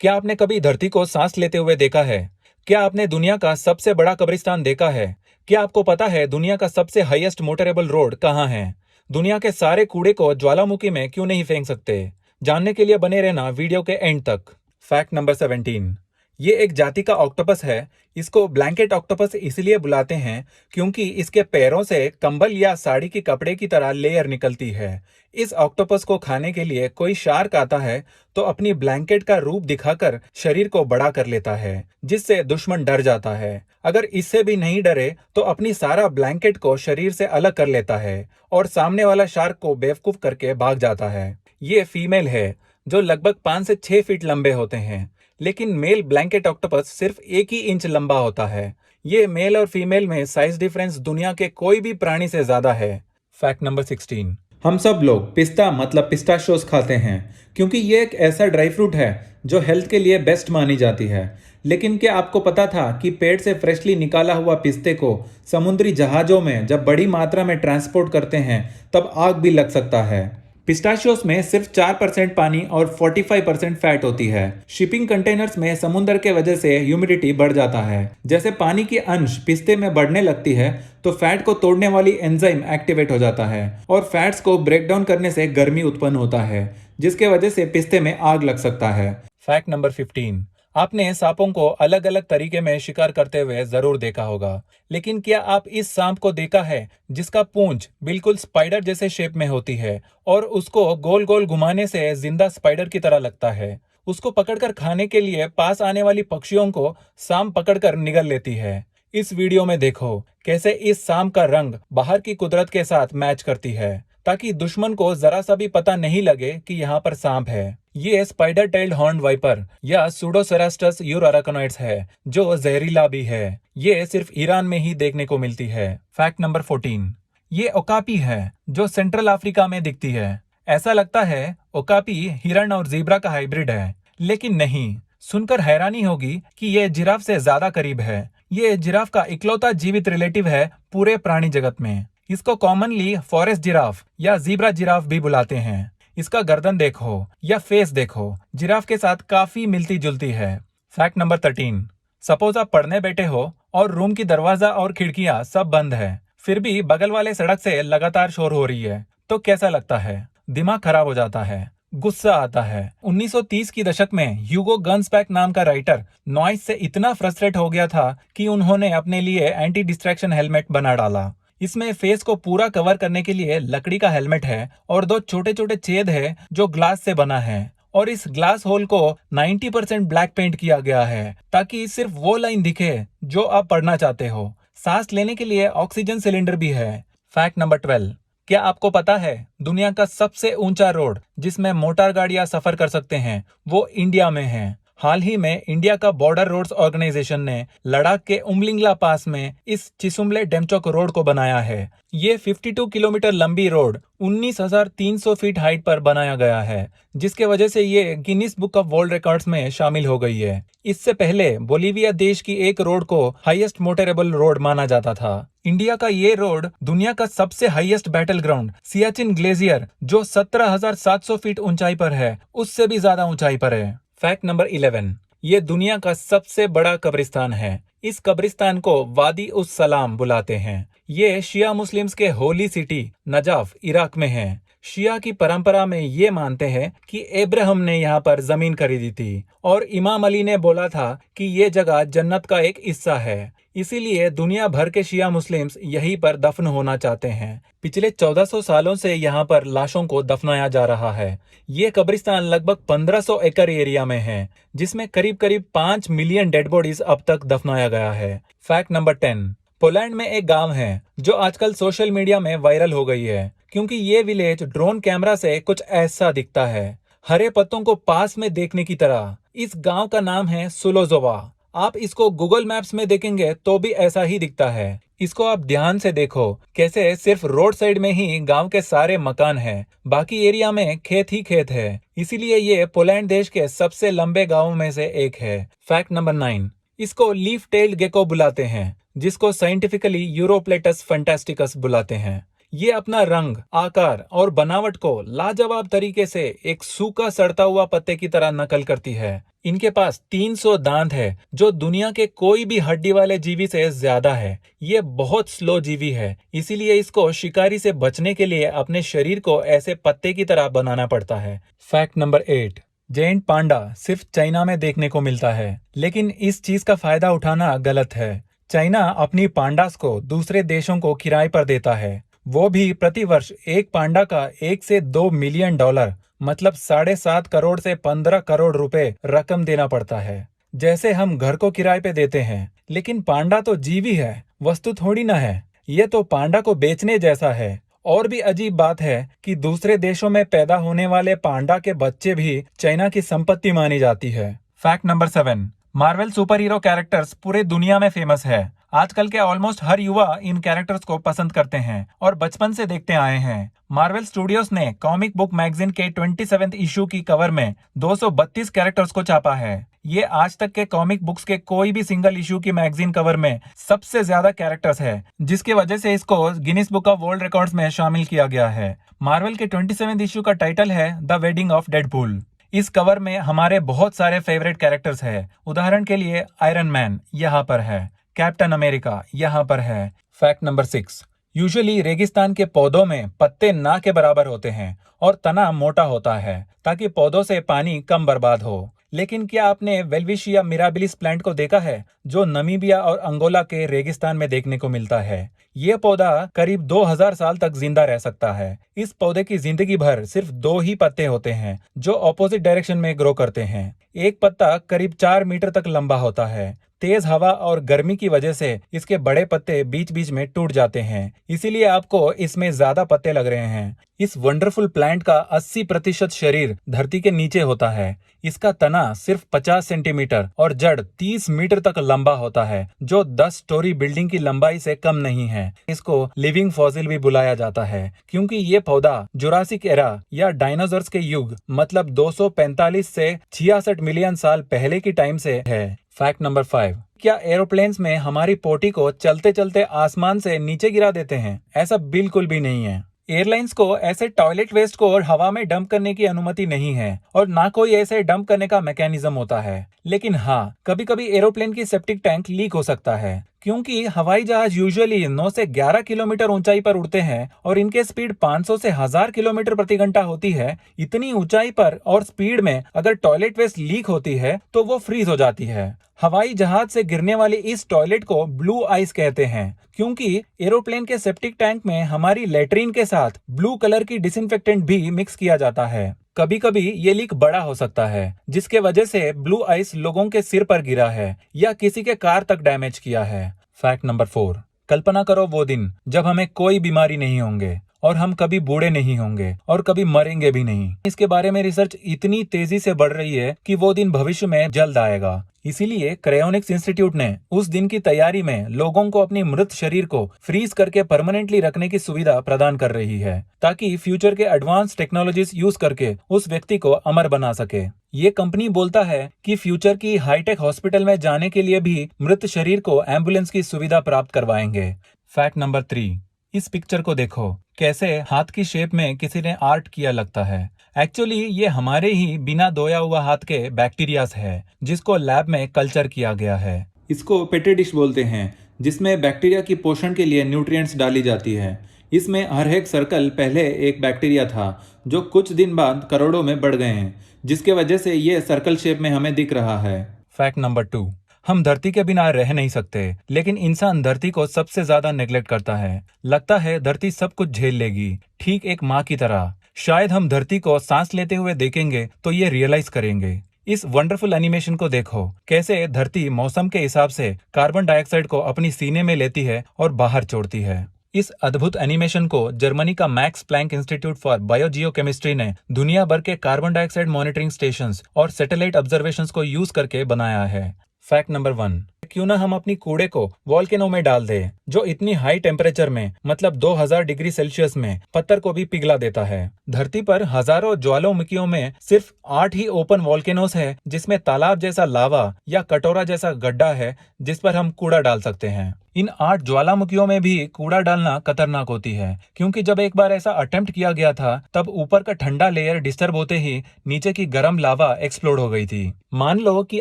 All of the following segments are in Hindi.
क्या आपने कभी धरती को सांस लेते हुए देखा है? क्या आपने दुनिया का सबसे बड़ा कब्रिस्तान देखा है? क्या आपको पता है दुनिया का सबसे हाईएस्ट मोटरेबल रोड कहाँ है? दुनिया के सारे कूड़े को ज्वालामुखी में क्यों नहीं फेंक सकते? जानने के लिए बने रहना वीडियो के एंड तक। Fact number 17। ये एक जाति का ऑक्टोपस है। इसको ब्लैंकेट ऑक्टोपस इसलिए बुलाते हैं क्योंकि इसके पैरों से कंबल या साड़ी के कपड़े की तरह लेयर निकलती है। इस ऑक्टोपस को खाने के लिए कोई शार्क आता है तो अपनी ब्लैंकेट का रूप दिखाकर शरीर को बड़ा कर लेता है, जिससे दुश्मन डर जाता है। अगर इससे भी नहीं डरे तो अपनी सारा ब्लैंकेट को शरीर से अलग कर लेता है और सामने वाला शार्क को बेवकूफ करके भाग जाता है। ये फीमेल है जो लगभग 5 से 6 फीट लंबे होते हैं, लेकिन मेल ब्लैंकेट ऑक्टोपस सिर्फ 1 ही इंच लंबा होता है। ये मेल और फीमेल में साइज डिफरेंस दुनिया के कोई भी प्राणी से ज्यादा है। Fact number 16। हम सब लोग पिस्ता मतलब पिस्ताशियोस खाते हैं क्योंकि ये एक ऐसा ड्राई फ्रूट है जो हेल्थ के लिए बेस्ट मानी जाती है। लेकिन क्या आपको पता था कि पेड़ से फ्रेशली निकाला हुआ पिस्ते को समुद्री जहाजों में जब बड़ी मात्रा में ट्रांसपोर्ट करते हैं तब आग भी लग सकता है। पिस्ताशियोस में सिर्फ 4% पानी और 45% फैट होती है। शिपिंग कंटेनर्स में समुद्र के वजह से ह्यूमिडिटी बढ़ जाता है। जैसे पानी की अंश पिस्ते में बढ़ने लगती है तो फैट को तोड़ने वाली एंजाइम एक्टिवेट हो जाता है और फैट्स को ब्रेक डाउन करने से गर्मी उत्पन्न होता है, जिसके वजह से पिस्ते में आग लग सकता है। Fact number 15। आपने सांपों को अलग अलग तरीके में शिकार करते हुए जरूर देखा होगा, लेकिन क्या आप इस सांप को देखा है जिसका पूंछ बिल्कुल स्पाइडर जैसे शेप में होती है और उसको गोल गोल घुमाने से जिंदा स्पाइडर की तरह लगता है? उसको पकड़कर खाने के लिए पास आने वाली पक्षियों को सांप पकड़कर निगल लेती है। इस वीडियो में देखो कैसे इस सांप का रंग बाहर की कुदरत के साथ मैच करती है ताकि दुश्मन को जरा सा भी पता नहीं लगे कि यहाँ पर सांप है। ये स्पाइडर टेल्ड हॉर्न वाइपर या सूडोसेरास्टस यूराराकोनॉइड्स है जो जहरीला भी है। ये सिर्फ ईरान में ही देखने को मिलती है। Fact number 14। ये ओकापी है जो सेंट्रल अफ्रीका में दिखती है। ऐसा लगता है ओकापी हिरण और ज़ीब्रा का हाइब्रिड है, लेकिन नहीं। सुनकर हैरानी होगी कि ये जिराफ से ज्यादा करीब है। ये जिराफ का इकलौता जीवित रिलेटिव है पूरे प्राणी जगत में। इसको कॉमनली फॉरेस्ट जिराफ या ज़ीब्रा जिराफ भी बुलाते हैं। इसका गर्दन देखो या फेस देखो, जिराफ के साथ काफी मिलती जुलती है। Fact number 13। सपोज आप पढ़ने बैठे हो और रूम की दरवाजा और खिड़कियां सब बंद है, फिर भी बगल वाले सड़क से लगातार शोर हो रही है, तो कैसा लगता है? दिमाग खराब हो जाता है, गुस्सा आता है। 1930 की दशक में ह्यूगो गन्सबैक नाम का राइटर नॉइस से इतना फ्रस्ट्रेट हो गया था कि उन्होंने अपने लिए एंटी डिस्ट्रैक्शन हेलमेट बना डाला। इसमें फेस को पूरा कवर करने के लिए लकड़ी का हेलमेट है और 2 छोटे छोटे छेद है जो ग्लास से बना है, और इस ग्लास होल को 90% ब्लैक पेंट किया गया है ताकि सिर्फ वो लाइन दिखे जो आप पढ़ना चाहते हो। सांस लेने के लिए ऑक्सीजन सिलेंडर भी है। Fact number 12। क्या आपको पता है दुनिया का सबसे ऊंचा रोड जिसमें मोटर गाड़ियां सफर कर सकते हैं वो इंडिया में है? हाल ही में इंडिया का बॉर्डर रोड्स ऑर्गेनाइजेशन ने लद्दाख के उमलिंगला पास में इस चिसुमले डेमचोक रोड को बनाया है। ये 52 किलोमीटर लंबी रोड 19,300 फीट हाइट पर बनाया गया है, जिसके वजह से ये Guinness book of world records में शामिल हो गई है। इससे पहले बोलीविया देश की एक रोड को हाईएस्ट मोटरेबल रोड माना जाता था। इंडिया का ये रोड दुनिया का सबसे highest battle ground Siachen glacier जो 17,700 फीट ऊंचाई पर है, उससे भी ज्यादा ऊंचाई पर है। Fact number 11। ये दुनिया का सबसे बड़ा कब्रिस्तान है। इस कब्रिस्तान को वादी उस सलाम बुलाते हैं। ये शिया मुस्लिम्स के होली सिटी नजाफ इराक में है। शिया की परंपरा में ये मानते हैं कि अब्राहम ने यहाँ पर जमीन खरीदी थी और इमाम अली ने बोला था कि ये जगह जन्नत का एक हिस्सा है, इसीलिए दुनिया भर के शिया मुस्लिम्स यहीं पर दफन होना चाहते हैं। पिछले 1400 सालों से यहाँ पर लाशों को दफनाया जा रहा है। ये कब्रिस्तान लगभग 1500 एकड़ एरिया में है, जिसमें करीब करीब 5 मिलियन डेड बॉडीज अब तक दफनाया गया है। Fact number 10। पोलैंड में एक गांव है जो आजकल सोशल मीडिया में वायरल हो गई है क्योंकि ये विलेज ड्रोन कैमरा से कुछ ऐसा दिखता है, हरे पत्तों को पास में देखने की तरह। इस गांव का नाम है सुलोजोवा। आप इसको गूगल मैप्स में देखेंगे तो भी ऐसा ही दिखता है। इसको आप ध्यान से देखो कैसे सिर्फ रोड साइड में ही गांव के सारे मकान हैं, बाकी एरिया में खेत ही खेत है। इसीलिए ये पोलैंड देश के सबसे लंबे गांवों में से एक है। Fact number 9। इसको लीफ टेल्ड गेको बुलाते हैं, जिसको साइंटिफिकली यूरोप्लेटस फैंटास्टिकस बुलाते हैं। ये अपना रंग, आकार और बनावट को लाजवाब तरीके से एक सूखा सड़ता हुआ पत्ते की तरह नकल करती है। इनके पास 300 दांत है, जो दुनिया के कोई भी हड्डी वाले जीवी से ज्यादा है। ये बहुत स्लो जीवी है, इसीलिए इसको शिकारी से बचने के लिए अपने शरीर को ऐसे पत्ते की तरह बनाना पड़ता है। फैक्ट नंबर 8, जेंट पांडा सिर्फ चाइना में देखने को मिलता है, लेकिन इस चीज का फायदा उठाना गलत है। चाइना अपनी पांडास को दूसरे देशों को किराए पर देता है, वो भी प्रति वर्ष एक पांडा का 1 से 2 मिलियन डॉलर मतलब 7.5 करोड़ से 15 करोड़ रुपए रकम देना पड़ता है। जैसे हम घर को किराए पे देते हैं, लेकिन पांडा तो जीवी है, वस्तु थोड़ी ना है। ये तो पांडा को बेचने जैसा है। और भी अजीब बात है कि दूसरे देशों में पैदा होने वाले पांडा के बच्चे भी चाइना की संपत्ति मानी जाती है। Fact number 7, Marvel super hero characters पूरे दुनिया में फेमस है। आजकल के ऑलमोस्ट हर युवा इन कैरेक्टर्स को पसंद करते हैं और बचपन से देखते आए हैं। मार्वल स्टूडियोज ने कॉमिक बुक मैगजीन के 27th इशू की कवर में 232 कैरेक्टर्स को छापा है। ये आज तक के कॉमिक बुक्स के कोई भी सिंगल इशू की मैगजीन कवर में सबसे ज्यादा कैरेक्टर्स है, जिसकी वजह से इसको Guinness book of world records में शामिल किया गया है। मार्वल के 27th इशू का टाइटल है द वेडिंग ऑफ डेडपूल। इस कवर में हमारे बहुत सारे फेवरेट कैरेक्टर्स हैं। उदाहरण के लिए आयरन मैन यहाँ पर है, कैप्टन अमेरिका यहाँ पर है। फैक्ट नंबर 6, यूजुअली रेगिस्तान के पौधों में पत्ते ना के बराबर होते हैं और तना मोटा होता है ताकि पौधों से पानी कम बर्बाद हो। लेकिन क्या आपने वेल्विशिया मिराबिलिस प्लांट को देखा है, जो नमीबिया और अंगोला के रेगिस्तान में देखने को मिलता है? ये पौधा करीब 2000 साल तक जिंदा रह सकता है। इस पौधे की जिंदगी भर सिर्फ 2 ही पत्ते होते हैं, जो ऑपोजिट डायरेक्शन में ग्रो करते हैं। एक पत्ता करीब 4 मीटर तक लंबा होता है। तेज हवा और गर्मी की वजह से इसके बड़े पत्ते बीच बीच में टूट जाते हैं, इसीलिए आपको इसमें ज्यादा पत्ते लग रहे हैं। इस वंडरफुल प्लांट का 80% शरीर धरती के नीचे होता है। इसका तना सिर्फ 50 सेंटीमीटर और जड़ 30 मीटर तक लंबा होता है, जो 10 स्टोरी बिल्डिंग की लंबाई से कम नहीं है। इसको लिविंग फॉसिल भी बुलाया जाता है, क्योंकि ये पौधा जुरासिक एरा या डायनासोर्स के युग मतलब 245 से 66 मिलियन साल पहले की टाइम से है। फैक्ट नंबर 5, क्या एरोप्लेन्स में हमारी पोटी को चलते चलते आसमान से नीचे गिरा देते हैं? ऐसा बिल्कुल भी नहीं है। एयरलाइंस को ऐसे टॉयलेट वेस्ट को और हवा में डंप करने की अनुमति नहीं है और ना कोई ऐसे डंप करने का मैकेनिज्म होता है। लेकिन हाँ, कभी कभी एरोप्लेन की सेप्टिक टैंक लीक हो सकता है, क्योंकि हवाई जहाज यूजुअली 9 से 11 किलोमीटर ऊंचाई पर उड़ते हैं और इनके स्पीड 500 से 1000 किलोमीटर प्रति घंटा होती है। इतनी ऊंचाई पर और स्पीड में अगर टॉयलेट वेस्ट लीक होती है तो वो फ्रीज हो जाती है। हवाई जहाज से गिरने वाली इस टॉयलेट को ब्लू आइस कहते हैं, क्योंकि एरोप्लेन के सेप्टिक टैंक में हमारी लेट्रिन के साथ ब्लू कलर की डिसइंफेक्टेंट भी मिक्स किया जाता है। कभी कभी ये लीक बड़ा हो सकता है, जिसके वजह से ब्लू आइस लोगों के सिर पर गिरा है या किसी के कार तक डैमेज किया है। फैक्ट नंबर 4, कल्पना करो वो दिन जब हमें कोई बीमारी नहीं होंगे और हम कभी बूढ़े नहीं होंगे और कभी मरेंगे भी नहीं। इसके बारे में रिसर्च इतनी तेजी से बढ़ रही है कि वो दिन भविष्य में जल्द आएगा। इसीलिए क्रायोनिक्स इंस्टीट्यूट ने उस दिन की तैयारी में लोगों को अपनी मृत शरीर को फ्रीज करके परमानेंटली रखने की सुविधा प्रदान कर रही है, ताकि फ्यूचर के एडवांस टेक्नोलॉजीज यूज करके उस व्यक्ति को अमर बना सके। ये कंपनी बोलता है कि फ्यूचर की हाईटेक हॉस्पिटल में जाने के लिए भी मृत शरीर को एम्बुलेंस की सुविधा प्राप्त करवाएंगे। फैक्ट नंबर 3, इस पिक्चर को देखो, कैसे हाथ की शेप में किसी ने आर्ट किया लगता है। एक्चुअली ये हमारे ही बिना धोया हुआ हाथ के बैक्टीरियाज है, जिसको लैब में कल्चर किया गया है। इसको पेट्री डिश बोलते हैं, जिसमें बैक्टीरिया की पोषण के लिए न्यूट्रिएंट्स डाली जाती है। इसमें हर एक सर्कल पहले एक बैक्टीरिया था, जो कुछ दिन बाद करोड़ों में बढ़ गए हैं, जिसके वजह से ये सर्कल शेप में हमें दिख रहा है। फैक्ट नंबर 2, हम धरती के बिना रह नहीं सकते, लेकिन इंसान धरती को सबसे ज्यादा नेग्लेक्ट करता है। लगता है धरती सब कुछ झेल लेगी, ठीक एक माँ की तरह। शायद हम धरती को सांस लेते हुए देखेंगे तो ये रियलाइज करेंगे। इस वंडरफुल एनिमेशन को देखो, कैसे धरती मौसम के हिसाब से कार्बन डाइऑक्साइड को अपनी सीने में लेती है और बाहर छोड़ती है। इस अद्भुत एनिमेशन को जर्मनी का मैक्स प्लैंक इंस्टीट्यूट फॉर बायोजियोकेमिस्ट्री ने दुनिया भर के कार्बन डाइऑक्साइड मॉनिटरिंग स्टेशंस और सैटेलाइट ऑब्जर्वेशंस को यूज करके बनाया है। फैक्ट नंबर 1, क्यों ना हम अपनी कूड़े को वॉल्केनो में डाल दें, जो इतनी हाई टेम्परेचर में मतलब 2000 डिग्री सेल्सियस में पत्थर को भी पिघला देता है। धरती पर हजारों ज्वालामुखियों में सिर्फ 8 ही ओपन वॉल्केनोस है, जिसमें तालाब जैसा लावा या कटोरा जैसा गड्ढा है, जिस पर हम कूड़ा डाल सकते हैं। इन 8 ज्वालामुखियों में भी कूड़ा डालना खतरनाक होती है, क्योंकि जब एक बार ऐसा अटेम्प्ट किया गया था तब ऊपर का ठंडा लेयर डिस्टर्ब होते ही नीचे की गर्म लावा एक्सप्लोड हो गई थी। मान लो कि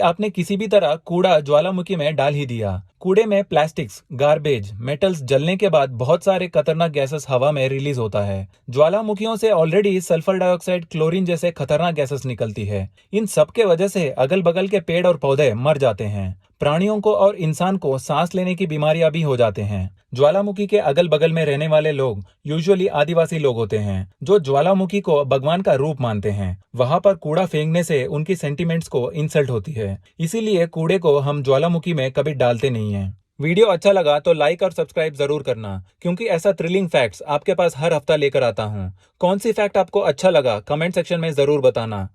आपने किसी भी तरह कूड़ा ज्वालामुखी में डाल ही दिया। कूड़े में प्लास्टिक्स, गार्बेज, मेटल्स जलने के बाद बहुत सारे खतरनाक गैसेस हवा में रिलीज होता है। ज्वालामुखियों से ऑलरेडी सल्फर डाइऑक्साइड, क्लोरीन जैसे खतरनाक गैसेस निकलती है। इन सब के वजह से अगल बगल के पेड़ और पौधे मर जाते हैं। प्राणियों को और इंसान को सांस लेने की बीमारियां भी हो जाते हैं। ज्वालामुखी के अगल बगल में रहने वाले लोग यूजुअली आदिवासी लोग होते हैं, जो ज्वालामुखी को भगवान का रूप मानते हैं। वहां पर कूड़ा फेंकने से उनकी सेंटिमेंट्स को इंसल्ट होती है, इसीलिए कूड़े को हम ज्वालामुखी में कभी डालते नहीं हैं। वीडियो अच्छा लगा तो लाइक और सब्सक्राइब जरूर करना, क्योंकि ऐसा थ्रिलिंग फैक्ट्स आपके पास हर हफ्ता लेकर आता हूँ। कौन सी फैक्ट आपको अच्छा लगा कमेंट सेक्शन में जरूर बताना।